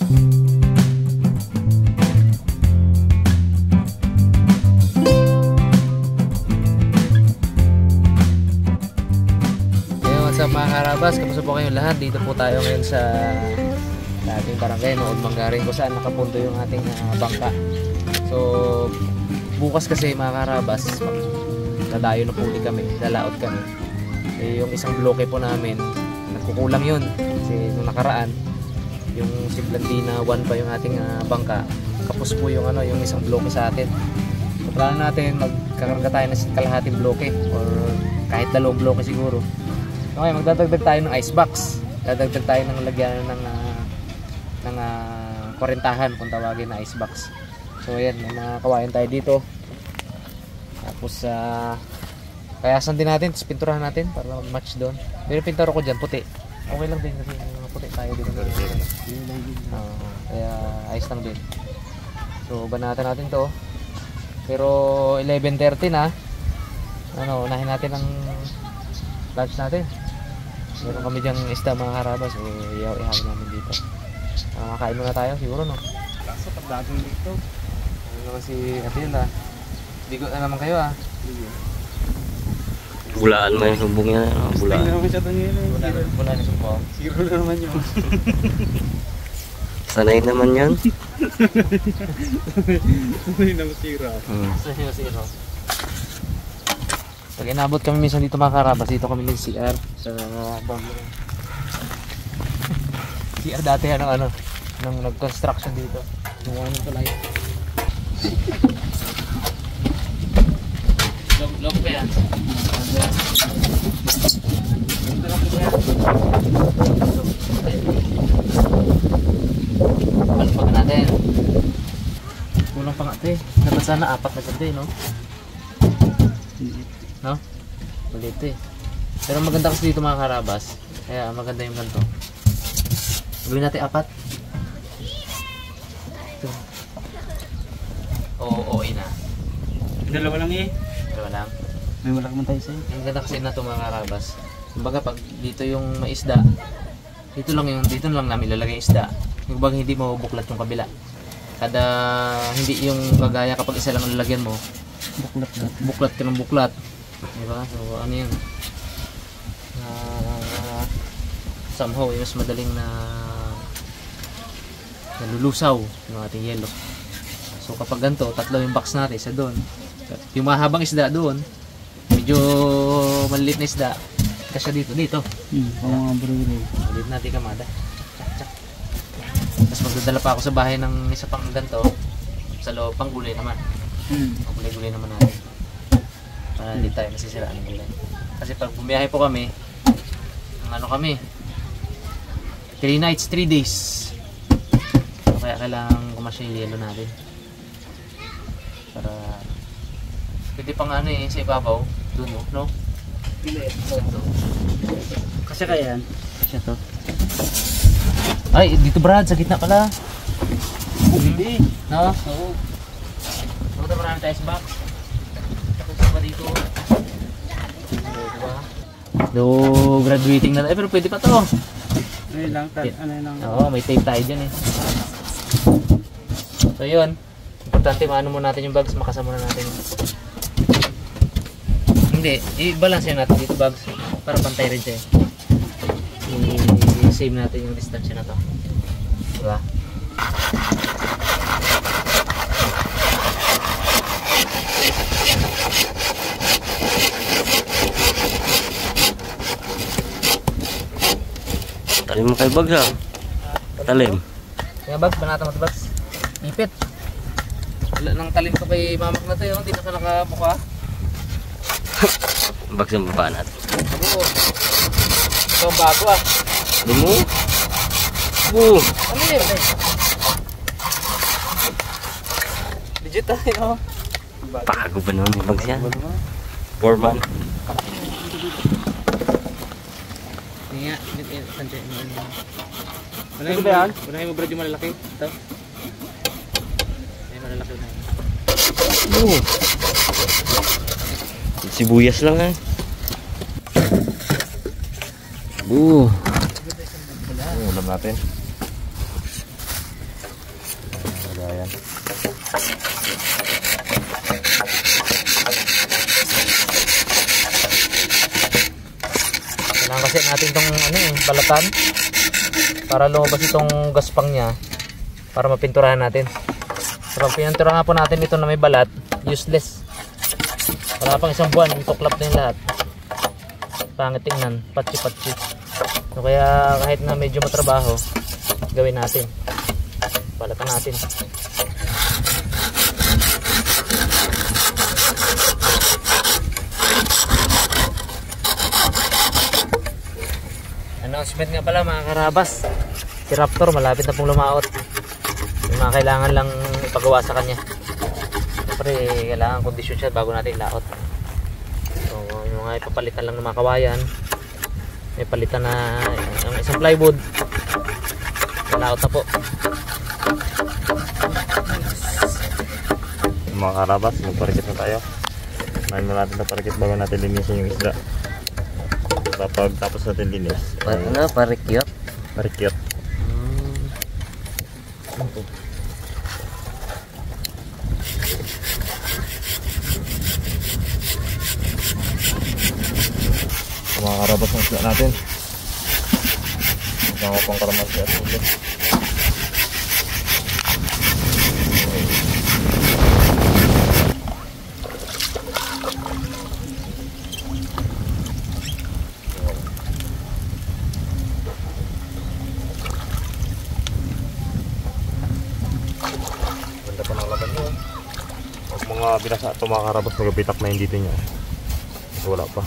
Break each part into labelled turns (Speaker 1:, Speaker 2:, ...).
Speaker 1: What's up mga karabas, kamusta po kayong lahat? Dito po tayo ngayon sa ating barangay, Nood Manggarin, kung saan nakapunto yung ating bangka. So bukas kasi mga karabas, dadayo na po ulit kami, dalaot kami. Yung isang bloke po namin, nagkukulang yun kasi nung nakaraan yung si Blandina 1 pa yung ating bangka, kapos po yung yung isang bloke sa atin. So plano natin magkakarga tayo ng kalahating bloke or kahit 2 bloke siguro. Okay, magdadagdag tayo ng ice box. Dadagdag tayo ng lagyan ng korentahan kung tawagin na ice box. So ayan, may mga kawain tayo dito. Tapos kayasan din natin, tapos pinturahan natin para mag-match doon. Pero pintura ko dyan, puti. Okay lang din kasi puti tayo dito. Kaya ayos lang din. So banatan natin to. Pero 11:30 na. Unahin natin ang lunch natin. Meron kami dyang isda mga karabas, so ihawin namin dito. Makain muna tayo siguro, no?
Speaker 2: Kaso pagdating dito,
Speaker 1: ano naman si Atila? Bigot na naman kayo,
Speaker 3: Bulaan mo yung sumbong yan, bulaan.
Speaker 2: Hindi naman siya doon yun.
Speaker 1: Bulaan yung sumbong.
Speaker 2: Zero na naman yun.
Speaker 3: Sanay naman yan.
Speaker 2: Sanay na masira.
Speaker 1: Sanay na masira. Pag inabot kami minsan dito mga karabas, dito kami ng CR sa banglo. CR dati nung nag-construction dito. Yung ano tulay. Log pa yan. Palpag natin. Kulang pa nga ito eh. Dapat sana 4 na ganda no? No? Ulit eh. Pero maganda kasi dito mga karabas. Kaya maganda yung ganito. Gawin natin 4. Ito. Oo, na.
Speaker 2: Dalawa lang eh.
Speaker 1: Dalawa lang.
Speaker 2: May wala ka man tayo sa'yo.
Speaker 1: Ang ganda kasi na ito mga karabas. Kumbaga pag dito yung may isda, dito lang namin ilalagay yung isda. Yung baga hindi mo buklat yung kabila. Kada hindi yung kagaya kapag isa lang ang lalagyan mo, buklat ka ng buklat. Diba? So ano yun, somehow mas madaling na nalulusaw yung ating yelo. So kapag ganito, 3 yung box natin, isa doon, yung mahabang isda doon, medyo maliit na isda kasi dito maliit natin kamada. Tapos magdadala pa ako sa bahay ng isa pang ganito sa loob, pang gulay naman. Gulay naman natin para hindi tayo masisiraan ng gulay. Kasi pag bumiyahe po kami, kami 3 nights, 3 days. So, kaya kailangan kumasya yung yelo natin para pwede pang sa ibabaw dun, no?
Speaker 2: Kasi kaya yan.
Speaker 1: Kasi to. Ay, dito Brad, sa gitna pala.
Speaker 2: Hindi.
Speaker 1: No? Oo. Punta marami tayo sa box. Tapos pa dito. Diba? Do graduating na tayo, pero pwede pa to.
Speaker 2: Ano lang, lang.
Speaker 1: Oo, may tape tayo dyan eh. So yun, importante maano muna natin yung bags, makasama na natin. Hindi, i-balance yan natin dito bags para pantay rin siya eh. I-save natin yung distansya na to. Diba?
Speaker 3: Talim mo kay bags ha. Talim.
Speaker 1: Kaya bags, banata mo ito bags. Ipit. Wala nang talim ko kay mamak na to yun, hindi na ka nakabuka.
Speaker 3: Bags ang babanat.
Speaker 1: Oo. Ito ang bago
Speaker 3: Dumo?
Speaker 1: Ano yun? Legit no?
Speaker 3: Bago ba naman yung bags yan? Foreman.
Speaker 1: Hindi nga, sanjay mo.
Speaker 2: Ano ba yan?
Speaker 1: Unahin mo Brad yung malalaki. Ito. Ay, malalaki na yun.
Speaker 3: Sibuyas lang ha.
Speaker 1: Ulam natin.
Speaker 4: Ayan.
Speaker 1: Kailangan kasi natin itong balatan para lumabas itong gaspang niya para mapinturahan natin. So pag pininturahan po natin ito na may balat, useless. Wala pang isang buwan, tuklap na yung lahat. Pangit tingnan, patsi-patsi. So kaya kahit na medyo matrabaho, gawin natin. Balatan natin. Announcement nga pala mga karabas, si Raptor malapit na pong lumaot. May mga kailangan lang ipagawa sa kanya. Siyempre kailangan kondisyon siya bago natin laot. So yung mga ipapalitan lang ng mga kawayan, may palitan na ang isang plywood, laot na po.
Speaker 4: Mga karabas, magparikit na tayo. Main mo natin na parikit bago natin linisin yung isda. Kapag tapos natin linis,
Speaker 3: Ano, parikyot?
Speaker 4: parikit. Mga karabas ng isda natin. Mga pang karamas at ulit. Ganda pa ng laban nyo. Pag mga binasa ito mga karabas, magabitak na yung dito niya. Ito wala pa.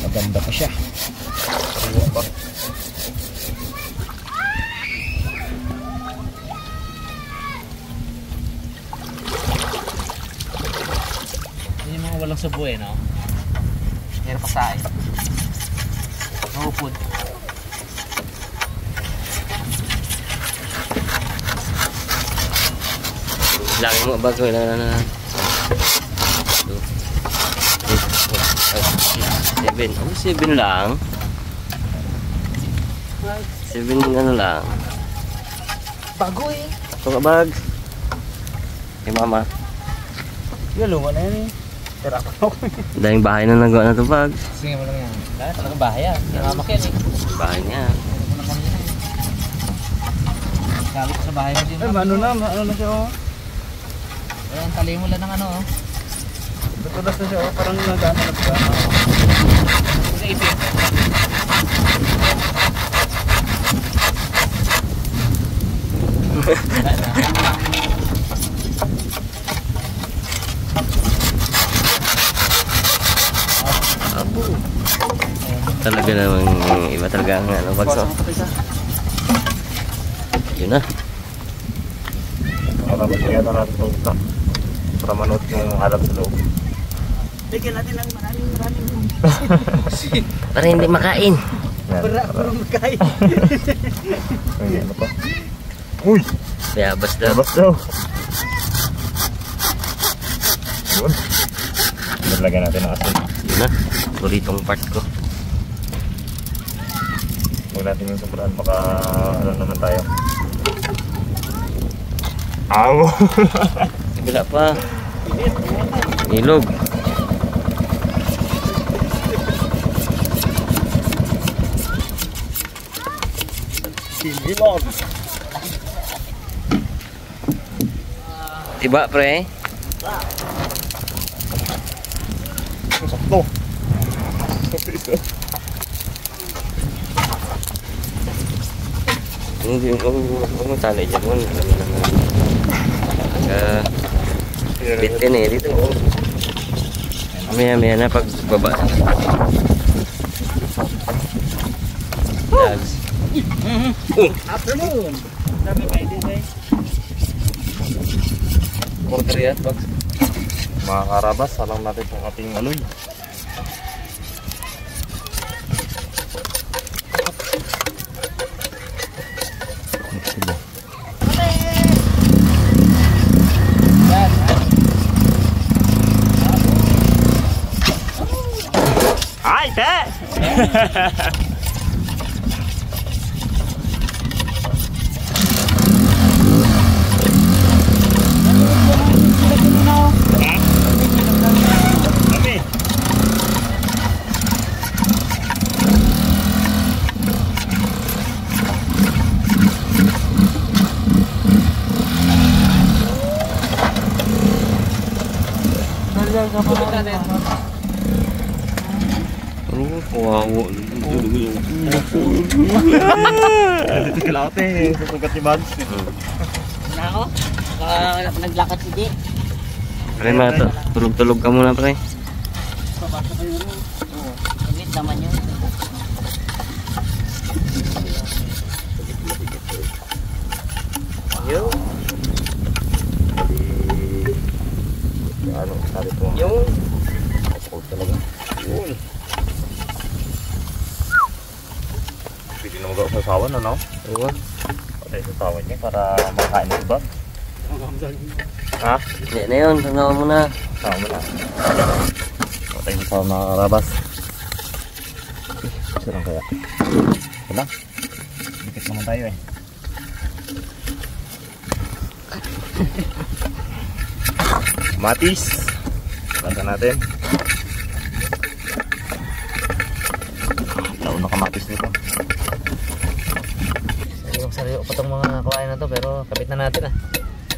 Speaker 4: Maganda pa siya. Pariwas pa.
Speaker 1: Yung mga walang sabuhay, no? Meron pa sa akin. Mahupod.
Speaker 3: Lagi mo bago na. 7. Oh, 7 lang. 7 ano lang.
Speaker 1: Bago eh.
Speaker 3: Ito ka bag. Kay mama.
Speaker 2: Yan, luwa na yan eh. Tira pa ako.
Speaker 3: Daming bahay na nagawa na ito bag.
Speaker 1: Sige mo lang yan. Lahat talaga bahay yan. Sinamamak yan eh.
Speaker 3: Bahay niya.
Speaker 1: Sabi ko sa bahay mo din.
Speaker 2: Ay, ano na siya oh.
Speaker 1: Ayan, tali mo lang ng ano oh.
Speaker 2: Tutulas na siya oh, parang nagano na siya.
Speaker 1: Sa ipin.
Speaker 3: Abo. Talaga namang iba talaga ang ano bagso. Yun na.
Speaker 4: Karabas kaya na natin itong stock para manood yung halap sa loob.
Speaker 2: Bigyan natin ng maraming
Speaker 3: Para hindi makain.
Speaker 4: Yan.
Speaker 2: para magkain.
Speaker 4: Ay, ano pa? Uy!
Speaker 3: Bayabas daw.
Speaker 4: Labas daw! Yun. Nalagyan natin ng asin.
Speaker 3: Yun na. Turitong part ko.
Speaker 4: Huwag natin yung sobraan, baka ano naman tayo. Aw!
Speaker 3: Bila pa. Ilog.
Speaker 2: Ilog.
Speaker 3: Tiba pre.
Speaker 4: Sakto!
Speaker 3: Hindi mo tali dyan mo. Bitin eh dito. Maya na pagbaba. Dags.
Speaker 2: Afternoon. Dami kayo din guys.
Speaker 3: Quarter yan, Bags.
Speaker 4: Mga karabas, salang natin itong ating aloy. Ay, te!
Speaker 1: Tulog natin.
Speaker 3: Ano? Kawawa.
Speaker 4: Dito ka lang ate. Susugat ni Mags.
Speaker 2: Na ako? Naglakad si Di.
Speaker 3: Pre, tulog-tulog ka muna, pre.
Speaker 2: Papasok kayo rin. Oo. Saglit naman yun.
Speaker 1: Yo.
Speaker 4: Ano, sabi ko.
Speaker 1: Yung.
Speaker 4: Cold talaga. Yun. Pwede na magawa sa sawan, ano?
Speaker 3: Oo.
Speaker 4: Patay sa sawan niya para makain ng iba. Ha?
Speaker 3: Hindi na yun. Tanawa mo na.
Speaker 4: Sawan mo na. Patay sa sawan mga karabas. Sarang kaya. Wala. Dikit naman tayo eh. Matis. Lagyan natin. Laon na kamatis nito.
Speaker 1: Sariyo pa itong mga kawain na to pero kapit na natin ah.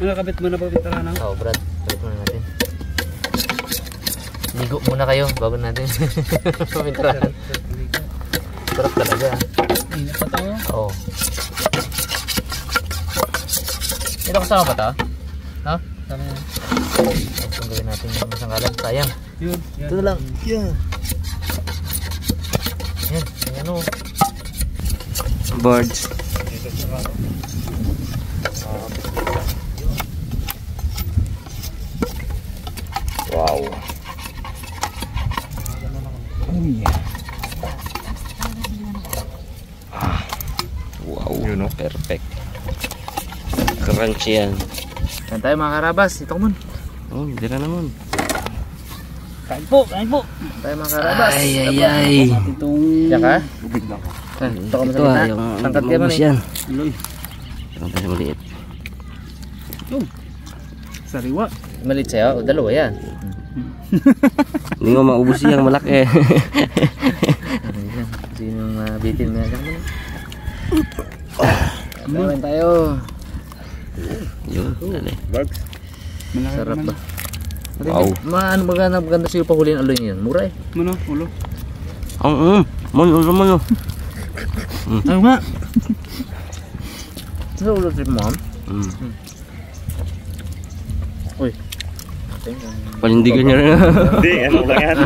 Speaker 2: Nakakabit mo na ba bitara ng?
Speaker 1: Oo Brad, kapit muna natin. Ligo muna kayo bago natin pamintarahan. Sarap talaga.
Speaker 2: Init pa to.
Speaker 1: Oo. Ito kasama ba ito? Ha?
Speaker 2: Tama yan.
Speaker 1: Kung gawin natin yung masanggalan, sayang.
Speaker 2: Yun. Yan.
Speaker 1: Ito na lang. Yan. Yan. Yan ano.
Speaker 3: Birds.
Speaker 4: Wow.
Speaker 3: Wow.
Speaker 4: Yun, no?
Speaker 3: Perfect. Crunchy yan.
Speaker 1: Yan tayo mga karabas. Ito mo.
Speaker 3: Oh, hindi na naman.
Speaker 2: Kain po, kain po.
Speaker 1: Tayo mga karabas.
Speaker 3: Ay, ay, ay.
Speaker 2: Itong...
Speaker 1: Yan ka?
Speaker 4: Bubig lang.
Speaker 1: Ito ka mo sa
Speaker 3: Ito ah,
Speaker 1: gitna.
Speaker 3: yung
Speaker 1: Tangkad ka man
Speaker 3: maubos
Speaker 1: eh.
Speaker 3: yan.
Speaker 2: Uloy.
Speaker 3: Ito tayo maliit.
Speaker 2: Sariwa.
Speaker 1: Malit sa'yo. O dalawa yan.
Speaker 3: Hindi mo maubos yan, malaki.
Speaker 1: Sino yung bitin mo yan? Tayo tayo.
Speaker 3: Yun, dali.
Speaker 4: Bugs.
Speaker 1: Sarap ba?
Speaker 3: Wow.
Speaker 1: Ano maganda sa'yo pa huli ang aloy niyan? Mura eh.
Speaker 2: Mano, ulo.
Speaker 3: Ang Mano.
Speaker 2: Ano nga?
Speaker 1: Sa ulo trip mo? Uy.
Speaker 3: Panindigan niya rin.
Speaker 4: Hindi, ano lang yan.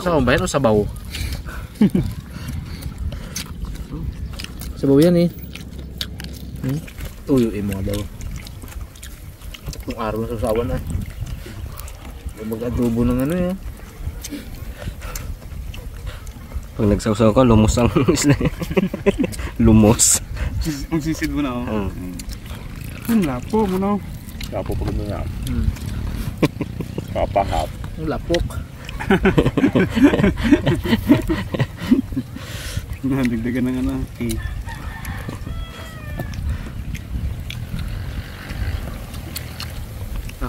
Speaker 1: Saan ba yan o sabaw? Sabaw yan eh. Uyuin mo daw. Itong araw na susawan na. Mag-adobo ng ano eh.
Speaker 3: Pag nagsawsaw ka, lumos ang isla. Lumos.
Speaker 2: Ang sisid mo na ako. Ang lapo mo na.
Speaker 4: Kapo pagod mo nga. Kapahap.
Speaker 1: Ang lapok.
Speaker 2: Dagdagan ng ano. Okay.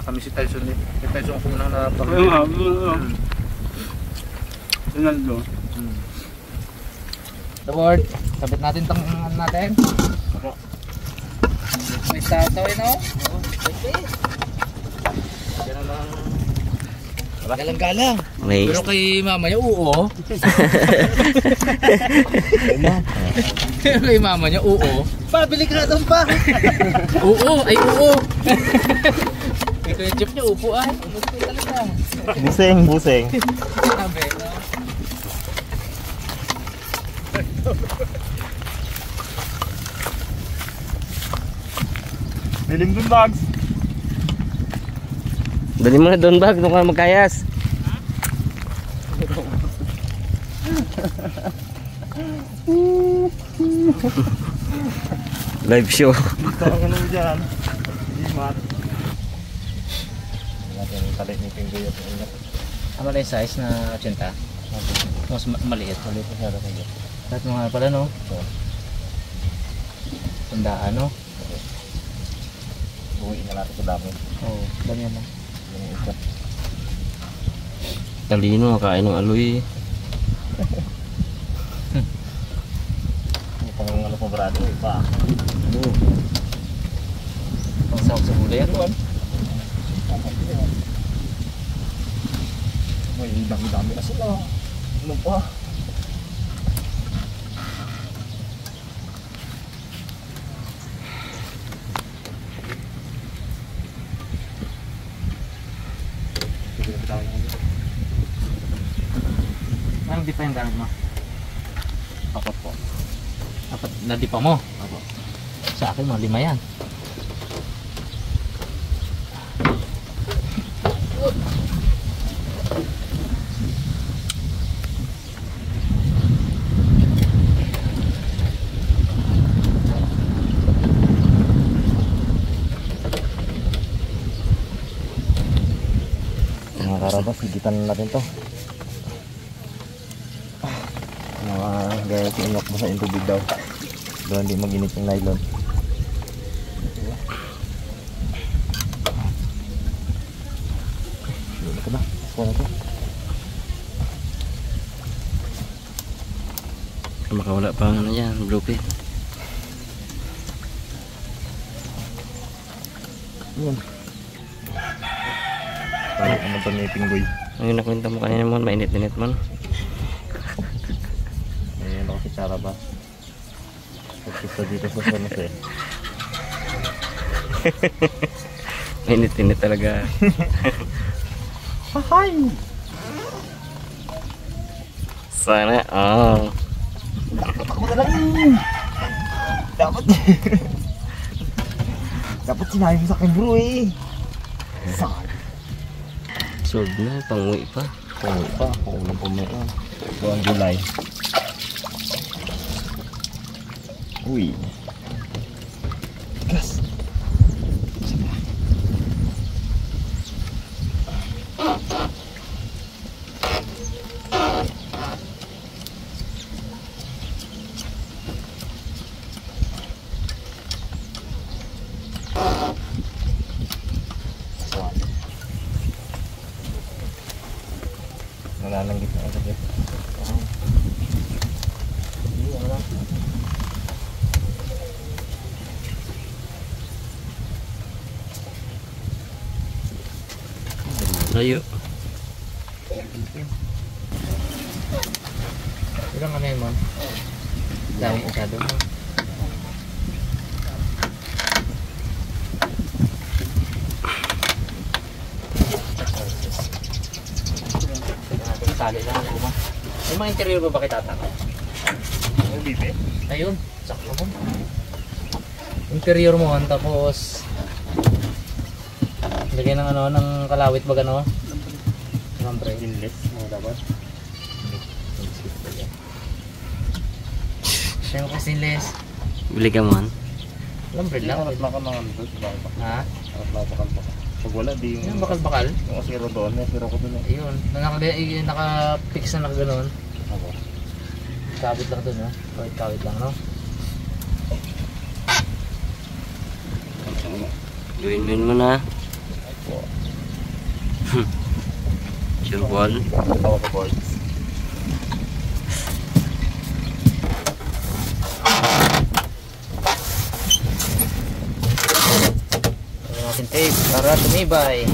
Speaker 1: Kami si Tyson eh. Si Tyson ako nang napag.
Speaker 2: Ronaldo.
Speaker 1: The board. Sabit natin itong natin. May tatawin o. Yan naman. Galang-galang.
Speaker 3: May
Speaker 1: Pero kay mama niya, oo. Pero kay mama niya, oo. Pabili ka doon pa. Oo, ay oo. Ito yung jeep niya, upo ay. Upo talaga.
Speaker 4: Buseng.
Speaker 1: Sabi, no?
Speaker 4: Dilim dun, Bugs.
Speaker 3: dali mo na doon bag, doon ka magkayas. Live show.
Speaker 4: Tawag ano mo dyan. Imat. Natin yung talit ni Pingoy at ingat.
Speaker 1: Ano na yung size na 80? Mas maliit. Maliit na siya rin. Lahat mga pala no? Tandaan no?
Speaker 4: Buwiin na natin sa dami.
Speaker 1: Oo, dami yan lang.
Speaker 4: Yung isa.
Speaker 3: Talino, kain ng aloy.
Speaker 4: Yung pang ano pa brado, iba.
Speaker 1: Pang sahog sa gulay yan.
Speaker 4: May dami-dami na sila. Ano pa?
Speaker 1: Anong di pa yung gamit mo?
Speaker 4: Apat po.
Speaker 1: Dapat nadi pa mo.
Speaker 4: Apo.
Speaker 1: Sa akin mga 5 yan.
Speaker 4: Mga karabas, higitan na natin to. Gaya sinok mo sa tubig daw. Doon hindi maginit yung nylon. Dito ka ba? Kuha na to.
Speaker 3: Makawala pa ang ano yan, blueprint.
Speaker 4: Yun. Parang naman to ni Pinggoy.
Speaker 3: Ang nakwenta mo kanina mo, mainit-init mo.
Speaker 4: Ayan ako si Charabas. Pagkista dito sa Sonos eh.
Speaker 3: Mainit-init talaga.
Speaker 4: Hahay!
Speaker 3: Sana, oh.
Speaker 4: Ako magaling! Dapat sinabi mo sa akin bro eh. Saan?
Speaker 3: Solve na, pang-uwi pa.
Speaker 4: Pumuwi pa, kung unang pumuwi pa. Buwan July. Uy. Gas. Nalanggit na ako dyan.
Speaker 3: Layo.
Speaker 1: Ilang ano yun, Mon? Dami masyado. Sali lang ang kuma. May mga interior ba ba kita tatanong?
Speaker 4: Ang bibi?
Speaker 1: Ayun, sakto mo. Interior mo, tapos lagay ng ano, ng kalawit ba gano? Ng brake.
Speaker 4: Inlet mo dapat.
Speaker 1: Siya yung kasinless.
Speaker 3: Bili ka man.
Speaker 1: Lambre lang.
Speaker 4: Harap na ka mga nandun.
Speaker 1: Ha?
Speaker 4: Harap na bakal pa. Pag wala, di yung...
Speaker 1: Yung bakal-bakal.
Speaker 4: Yung asiro doon, may asiro ko doon eh.
Speaker 1: Ayun, naka-fix na gano'n.
Speaker 4: Ako.
Speaker 1: Kabit lang doon, ha? Kawit lang, no?
Speaker 3: Gawin mo na. Sure ball.
Speaker 4: Tawa ko boards.
Speaker 1: Lagyan natin tape para tumibay.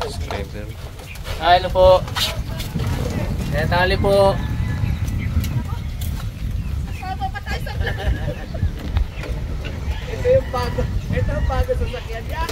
Speaker 3: Subscriber.
Speaker 1: Ay, ano po? Tali po. Ito yung bago. Ito ang bago sa sakyan niya.